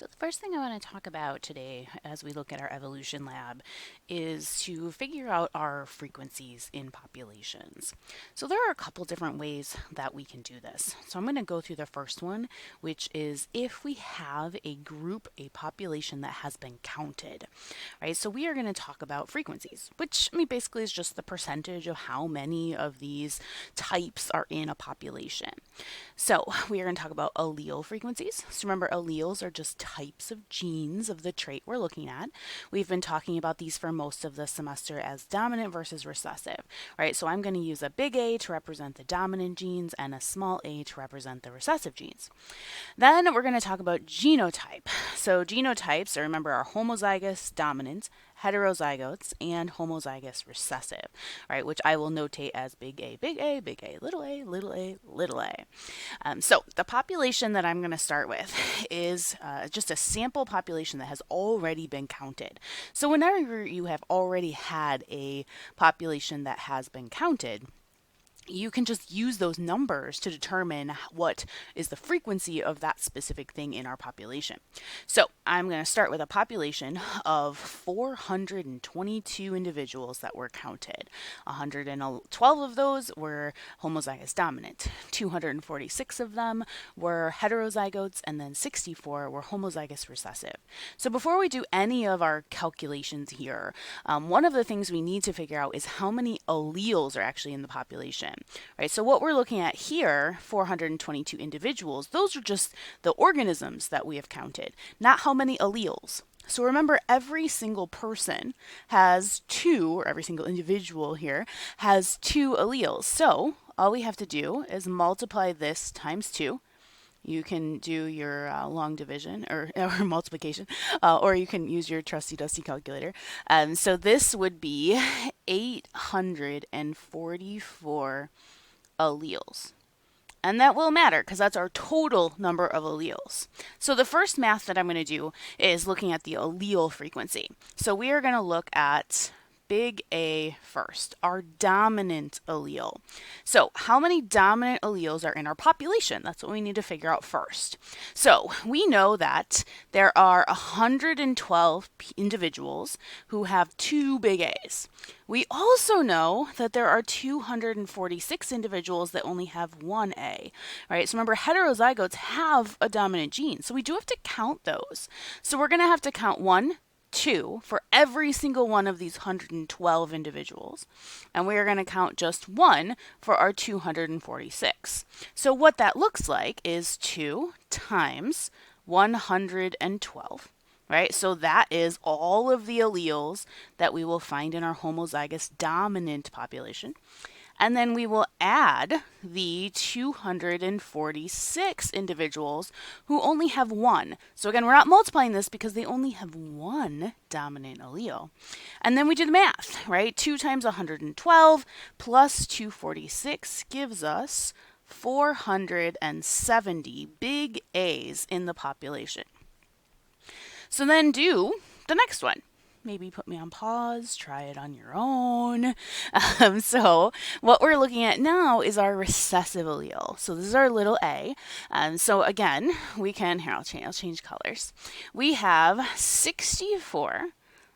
So the first thing I want to talk about today as we look at our evolution lab is to figure out our frequencies in populations. So there are a couple different ways that we can do this. So I'm going to go through the first one, which is if we have a group, a population that has been counted, right? So we are going to talk about frequencies, which basically is just the percentage of how many of these types are in a population. So we are going to talk about allele frequencies. So remember, alleles are just types of genes of the trait we're looking at. We've been talking about these for most of the semester as dominant versus recessive, right? So I'm going to use a big A to represent the dominant genes and a small a to represent the recessive genes. Then we're going to talk about genotype. So genotypes, remember, are homozygous dominant, heterozygotes, and homozygous recessive, right? Which I will notate as big A, big A, big A, little a, little a, little a. So the population that I'm going to start with is just a sample population that has already been counted. So whenever you have already had a population that has been counted, you can just use those numbers to determine what is the frequency of that specific thing in our population. So I'm going to start with a population of 422 individuals that were counted. 112 of those were homozygous dominant, 246 of them were heterozygotes, and then 64 were homozygous recessive. So before we do any of our calculations here, one of the things we need to figure out is how many alleles are actually in the population. Right, so what we're looking at here, 422 individuals, those are just the organisms that we have counted, not how many alleles. So remember, every single person has two, or every single individual here has two alleles. So all we have to do is multiply this times 2. You can do your long division or multiplication, or you can use your trusty dusty calculator. So this would be 844 alleles. And that will matter because that's our total number of alleles. So the first math that I'm going to do is looking at the allele frequency. So we are going to look at big A first, our dominant allele. So how many dominant alleles are in our population? That's what we need to figure out first. So we know that there are 112 individuals who have two big A's. We also know that there are 246 individuals that only have one A, right? So remember, heterozygotes have a dominant gene, so we do have to count those. So we're going to have to count 1, 2 for every single one of these 112 individuals, and we are going to count just 1 for our 246. So what that looks like is 2 times 112. Right, so that is all of the alleles that we will find in our homozygous dominant population. And then we will add the 246 individuals who only have one. So again, we're not multiplying this because they only have one dominant allele. And then we do the math, right? 2 times 112 plus 246 gives us 470 big A's in the population. So then do the next one. Maybe put me on pause, try it on your own. So what we're looking at now is our recessive allele. So this is our little a. So again, we can, here, I'll change colors. We have 64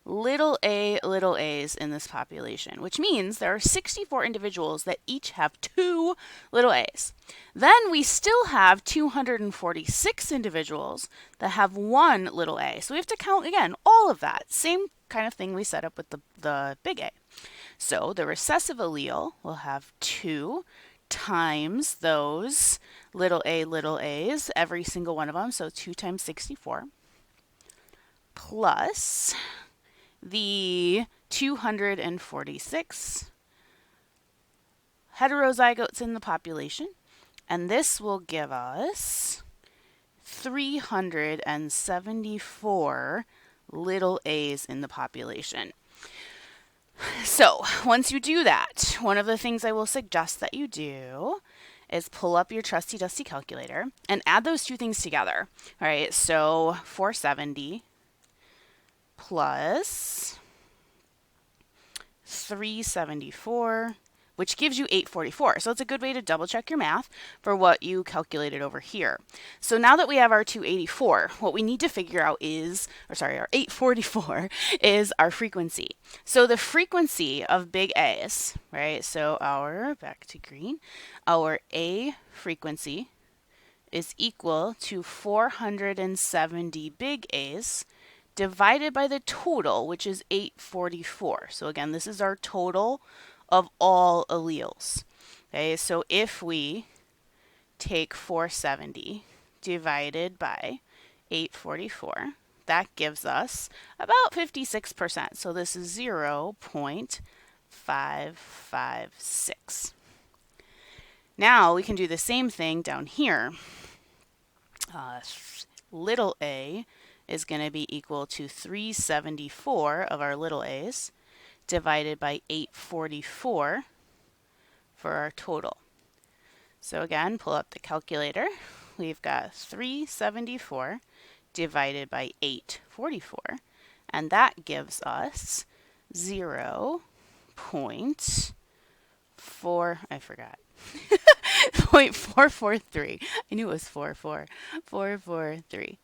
little a's in this population, which means there are 64 individuals that each have two little a's. Then we still have 246 individuals that have one little a. So we have to count, again, all of that. Same kind of thing we set up with the big A. So the recessive allele will have 2 times those little a's, every single one of them, so 2 times 64, plus the 246 heterozygotes in the population, and this will give us 374 little a's in the population. So once you do that, one of the things I will suggest that you do is pull up your trusty dusty calculator and add those two things together. All right, so 470 plus 374 which gives you 844. So it's a good way to double check your math for what you calculated over here. So now that we have our 284, what we need to figure out is, our 844 is our frequency. So the frequency of big A's, right? So back to green, our A frequency is equal to 470 big A's divided by the total, which is 844. So again, this is our total of all alleles. Okay, so if we take 470 divided by 844, that gives us about 56%. So this is 0.556. Now we can do the same thing down here. Little a is going to be equal to 374 of our little a's divided by 844 for our total. So again, pull up the calculator. We've got 374 divided by 844, and that gives us 0.443. I knew it was 443.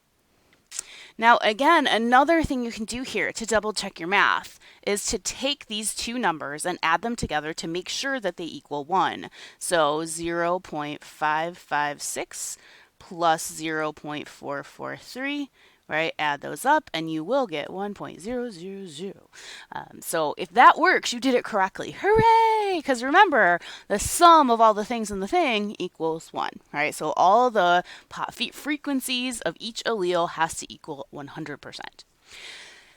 Now again, another thing you can do here to double check your math is to take these two numbers and add them together to make sure that they equal 1. So 0.556 plus 0.443, right? Add those up and you will get 1.000. So if that works, you did it correctly. Hooray! Because remember, the sum of all the things in the thing equals 1, right? So all the frequencies of each allele has to equal 100%.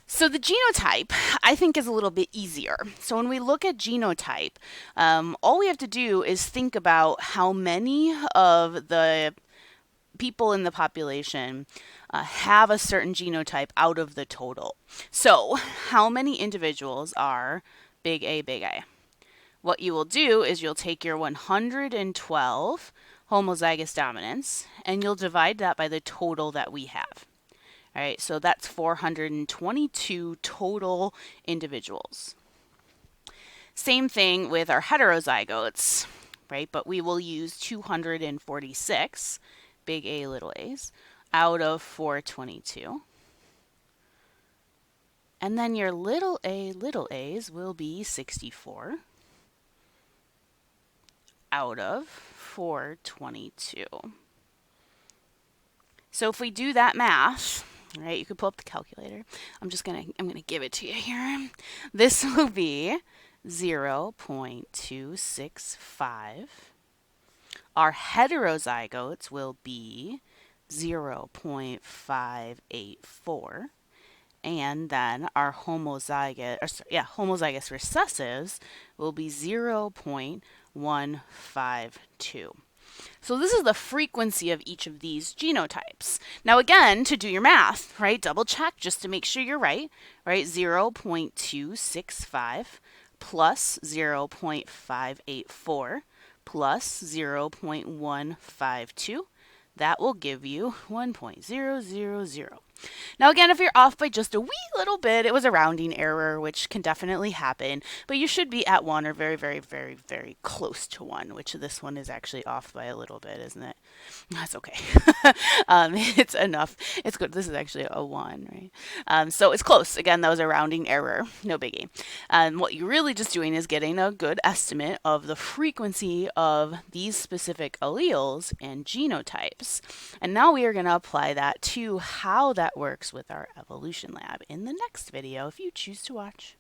So the genotype, I think, is a little bit easier. So when we look at genotype, all we have to do is think about how many of the people in the population have a certain genotype out of the total. So how many individuals are big A, big A? What you will do is you'll take your 112 homozygous dominants and you'll divide that by the total that we have. All right, so that's 422 total individuals. Same thing with our heterozygotes, right? But we will use 246 big A, little a's out of 422. And then your little a, little a's will be 64 out of 422. So if we do that math, right, you could pull up the calculator. I'm gonna give it to you here. This will be 0.265. Our heterozygotes will be 0.584. And then our homozygous recessives will be 0.152. So this is the frequency of each of these genotypes. Now again, to do your math, right, double check just to make sure you're right, 0.265 plus 0.584 plus 0.152. That will give you 1.000. Now again, if you're off by just a wee little bit, it was a rounding error, which can definitely happen, but you should be at 1 or very, very, very, very close to 1, which this one is actually off by a little bit, isn't it? That's okay. It's enough. It's good. This is actually a 1, right? So it's close. Again, that was a rounding error. No biggie. What you're really just doing is getting a good estimate of the frequency of these specific alleles and genotypes. And now we are going to apply that to how that works with our evolution lab in the next video if you choose to watch.